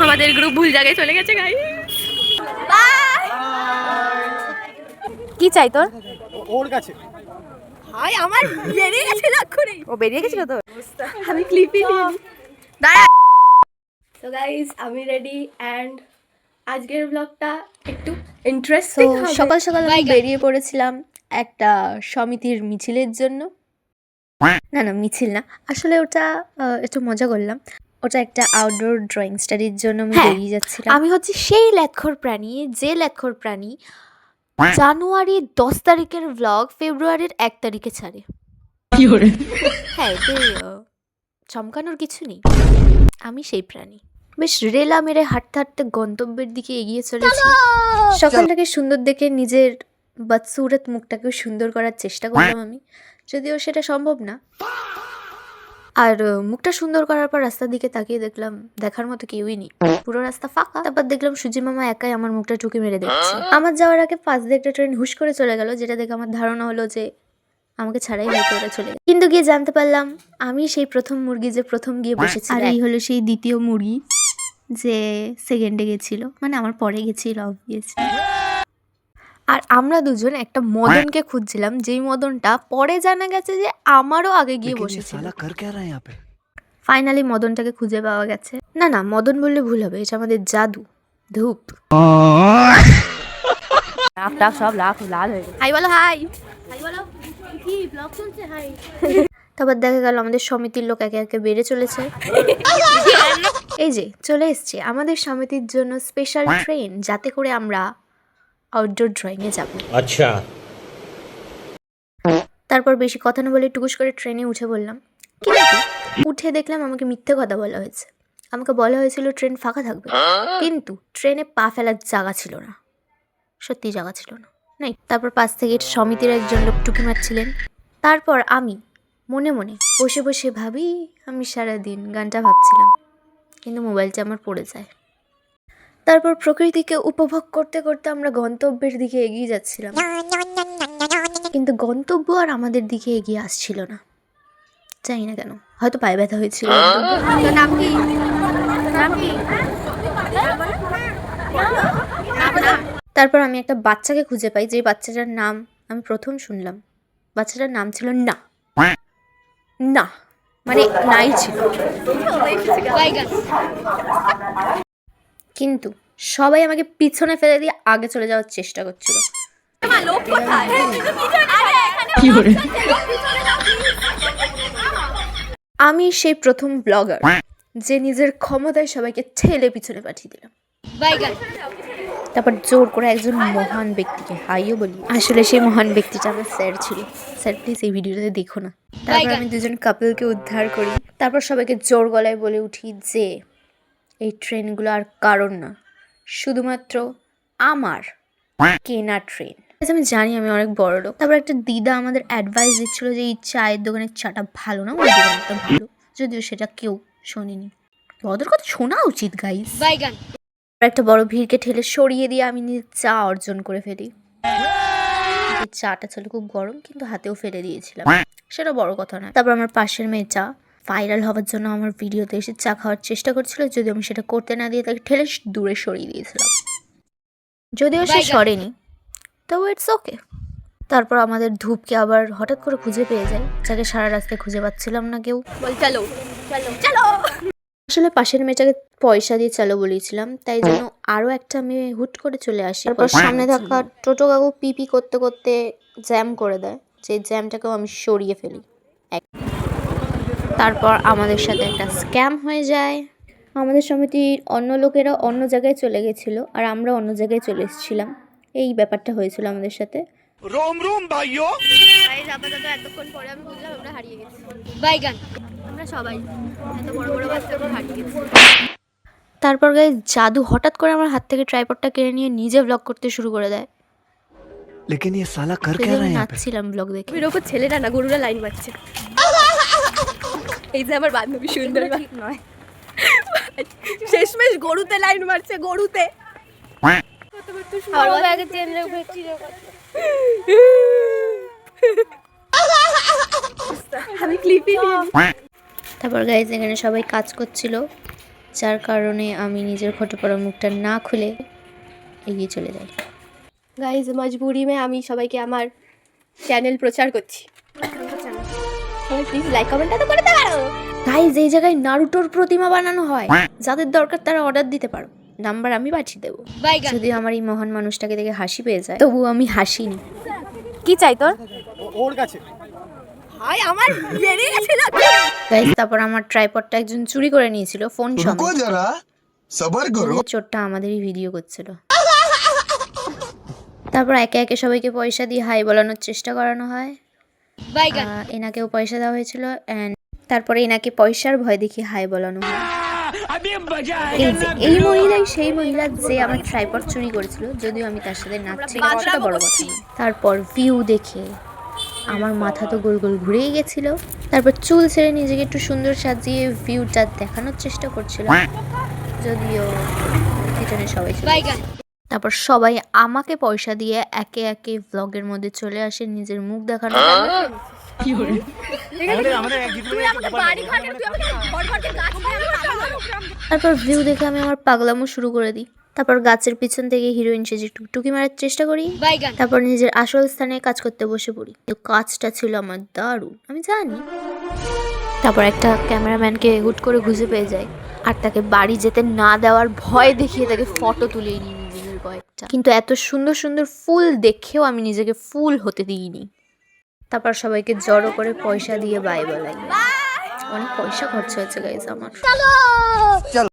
আমাদের গ্রুপ ভুল জায়গায় চলে গেছে গাইস। কি চাই তোর? ওর কাছে ভাই আমার বেরিয়ে গেছে লক্ষণে। ও বেরিয়ে গেছিল তো, আমি ক্লিপই নিইনি। দাঁড়া। সো গাইস আমি রেডি এন্ড আজকের ব্লগটা একটু ইন্টারেস্টিং হবে। সকাল সকাল আমি বেরিয়ে পড়েছিলাম একটা সমিতির মিছিলের জন্য। না না মিছিল না, আসলে ওটা একটু মজা করলাম। ওটা একটা আউটডোর ড্রয়িং স্টাডির জন্য আমি বেরিয়ে যাচ্ছিলাম। আমি হচ্ছে সেই ল্যাথখোর প্রাণী, যে ল্যাথখোর প্রাণী জানুয়ারির 10 তারিখের ব্লগ ফেব্রুয়ারির 1 তারিখে ছাড়ে। হ্যাঁ এতে চমকানোর কিছু নেই, আমি সেই প্রাণী। বেশ রেলা মেরে হাঁটতে হাঁটতে গন্তব্যের দিকে এগিয়ে চলেছি। সকালটাকে সুন্দর দেখে নিজের বদসুরত মুখটাকেও সুন্দর করার চেষ্টা করলাম আমি, যদিও সেটা সম্ভব না। আর মুখটা সুন্দর করার পর রাস্তার দিকে তাকিয়ে দেখলাম দেখার মতো কেউই নেই, পুরো রাস্তা ফাঁকা। তারপর দেখলাম সুজি মামা একাই আমার মুখটা টুকি মেরে দেখছে। আমার যাওয়ার আগে পাশ দিয়ে একটা ট্রেন হুশ করে চলে গেল, যেটা দেখে আমার ধারণা হলো যে আমাকে ছাড়াই হয়তো ওরা চলে গেল। কিন্তু গিয়ে জানতে পারলাম আমি সেই প্রথম মুরগি যে প্রথম গিয়ে বসেছি, আর এই হলো সেই দ্বিতীয় মুরগি যে সেকেন্ডে গেছিল, মানে আমার পরে গেছিল অবভিয়াসলি। আর আমরা দুজন একটা মদনকে খুঁজছিলাম, যেই মদনটা পরে জানা গেছে যে আমারও আগে গিয়ে বসেছিল। ফাইনালি মদনটাকে খুঁজে পাওয়া গেছে। না না মদন বললে ভুল হবে, এটা আমাদের জাদু ধূপ। সব লাল হয়ে গেছে। হাই বলো, হাই হাই বলো। কি ব্লগ চলছে? হাই। তারপর দেখা গেল আমাদের সমিতির লোক একে একে বেড়ে চলেছে। এই যে চলে এসছে আমাদের সমিতির জন্য স্পেশাল ট্রেন, যাতে করে আমরা আউটডোর ড্রয়িং এ যাব। আচ্ছা। তারপর বেশি কথা না বলে টুকুস করে ট্রেনে উঠে বললাম, কিন্তু উঠে দেখলাম আমাকে মিথ্যে কথা বলা হয়েছে। আমাকে বলা হয়েছিল ট্রেন ফাঁকা থাকবে, কিন্তু ট্রেনে পা ফেলার জায়গা ছিল না, সত্যি জায়গা ছিল না। নাই তারপর পাশ থেকে সমিতির একজন লোক টুকি মারছিলেন। তারপর আমি মনে মনে বসে বসে ভাবি, আমি সারাদিন গানটা ভাবছিলাম, কিন্তু মোবাইলটা আমার পড়ে যায়। তারপর প্রকৃতিকে উপভোগ করতে করতে আমরা গন্তব্যের দিকে এগিয়ে যাচ্ছিলাম, কিন্তু গন্তব্য আর আমাদের দিকে এগিয়ে আসছিল না। জানি না কেন, হয়তো পায়ে ব্যথা হয়েছিল। তারপর আমি একটা বাচ্চাকে খুঁজে পাই, যে বাচ্চাটার নাম আমি প্রথম শুনলাম। বাচ্চাটার নাম ছিল না, না মানে নাই ছিল। কিন্তু সবাই আমাকে পিছনে ফেলে দিয়ে আগে চলে যাওয়ার চেষ্টা করছিল। আমি সেই প্রথম ব্লগার যে নিজের ক্ষমতায় সবাইকে ঠেলে পিছনে পাঠিয়ে দিলাম। তারপর জোর করে একজন মহান ব্যক্তিকে হাইও বলি, আসলে সেই মহান ব্যক্তিটা আমার স্যার ছিল। স্যার প্লিজ এই ভিডিওটাতে দেখো না। তারপর আমি দুজন কাপলকে উদ্ধার করি। তারপর সবাইকে জোর গলায় বলে উঠি যে এই ট্রেনগুলো আর কারণ না, শুধুমাত্র আমার কেনা ট্রেন। আমি জানি আমি অনেক বড় লোক। তারপর একটা দিদা আমাদের অ্যাডভাইস দিচ্ছিল যে এই চায়ের দোকানের চাটা ভালো না, ওই দোকানটা ভালো, যদিও সেটা কেউ শোনেনি। ওদের কথা শোনা উচিত গাইস। একটা বড় ভিড়কে ঠেলে সরিয়ে দিয়ে আমি নিজে চা অর্জন করে ফেলি। এই চাটা ছিল খুব গরম, কিন্তু হাতেও ফেলে দিয়েছিলাম, সেটা বড় কথা নয়। তারপর আমার পাশের মেয়ে চা ভাইরাল হওয়ার জন্য আমার ভিডিওতে এসে চা খাওয়ার চেষ্টা করছিল, যদিও আমি সেটা করতে না দিয়ে তাকে ঠেলে দূরে সরিয়ে দিয়েছিলাম, যদিও সে সরেনি, তবু ইটস ওকে। তারপর আমাদের ধূপকে আবার হঠাৎ করে খুঁজে পেয়ে যায়, যাকে সারা রাস্তায় খুঁজে পাচ্ছিলাম না কেউ। বল চলো চলো চলো। আসলে পাশের মেয়েটাকে পয়সা দিয়ে চালো বলেছিলাম, তাই জন্য আরও একটা মেয়ে হুট করে চলে আসে। তারপর সামনে থাকা টোটো কাকু পিপি করতে করতে জ্যাম করে দেয়, যে জ্যামটাকেও আমি সরিয়ে ফেলি। তারপর আমাদের সাথে একটা স্ক্যাম হয়ে যায়। আমাদের সমিতির অন্য লোকেরা অন্য জায়গায় চলে গেছিলো, আর আমরা অন্য জায়গায় চলে এসেছিলাম। এই ব্যাপারটা হয়েছিল আমাদের সাথে। রোম রোম ভাইও আপাতত এতক্ষণ পরে আমি বুঝলাম আমরা হারিয়ে গেছি। বাইগান আমরা সবাই এত বড় বড় বাচ্চা হারিয়ে গেছি। তারপর গাইস জাদু হঠাৎ করে আমার হাত থেকে ট্রাইপডটা কেড়ে নিয়ে নিজে ব্লগ করতে শুরু করে দেয়। लेकिन ये साला कर क्या रहा है यहाँ पे? নাচছিলাম ব্লগ দেখে। এর উপর ছেলেরা না গরুরা লাইন মারছে। এই যে আমার বান্ধবী সুন্দর ঠিক নয়, শেষমেশ গরুতে লাইন মারছে, গরুতে। আমি ক্লিপই নিই। তারপর গাইজ এখানে সবাই কাজ করছিল, যার কারণে আমি নিজের ঘটে পড়া মুখটা না খুলে এগিয়ে চলে যাই। গাইজ মজবুরি মে আমি সবাইকে আমার চ্যানেল প্রচার করছি, সবাই প্লিজ লাইক কমেন্টটা তো করতে পারো। গাইজ এই জায়গায় নারুটোর প্রতিমা বানানো হয়, যাদের দরকার তারা অর্ডার দিতে পারো, নাম্বার আমি পাঠিয়ে দেবো। যদিও আমার এই মহান মানুষটাকে দেখে হাসি পেয়ে যায়, তবুও আমি হাসিনি। কি চাই তোর? ওর কাছে ভাই আমার বেরিয়ে গেছিল। গাইজ তারপর আমার ট্রাইপডটা একজন চুরি করে নিয়েছিল, ফোন সমেত। जरा सबर करो। চোরটা আমাদেরই ভিডিও করছিল। তারপর একে একে সবাইকে পয়সা দিয়ে হাই বলানোর চেষ্টা করানো হয়। এনাকেও পয়সা দেওয়া হয়েছিল and তারপরে এনাকে পয়সার ভয় দেখিয়ে হাই বলানো হয়। এই মহিলাই সেই মহিলা যে আমার ট্রাইপড চুরি করেছিল, যদিও আমি তার সাথে নাচছিলাম, সেটা বড় কথা না। তারপর ভিউ দেখে আমার মাথা তো গোল গোল ঘুরেই গেছিল। তারপর চুল ছেড়ে নিজেকে একটু সুন্দর সাজিয়ে ভিউটা দেখানোর চেষ্টা করছিলাম, যদিও পিছনে সবাই ছিল। তারপর সবাই আমাকে পয়সা দিয়ে একে একে ব্লগের মধ্যে চলে আসে নিজের মুখ দেখানো। তারপর ভিউ দেখে আমি আমার পাগলামো শুরু করে দিই। তারপর গাছের পিছন থেকে হিরোইন সেজে টুকটুকি মারার চেষ্টা করি। তারপর নিজের আসল স্থানে কাজ করতে বসে পড়ি। কাজটা ছিল আমার দারুণ, আমি জানি। তারপর একটা ক্যামেরাম্যানকে হুট করে খুঁজে পেয়ে যায়, আর তাকে বাড়ি যেতে না দেওয়ার ভয় দেখিয়ে তাকে ফটো তুলে নিই নিজেদের কয়েকটা। কিন্তু এত সুন্দর সুন্দর ফুল দেখেও আমি নিজেকে ফুল হতে দিইনি। তারপর সবাইকে জড়ো করে পয়সা দিয়ে বাই বলাই। অনেক পয়সা খরচ হয়েছে গাইজ আমার। चलो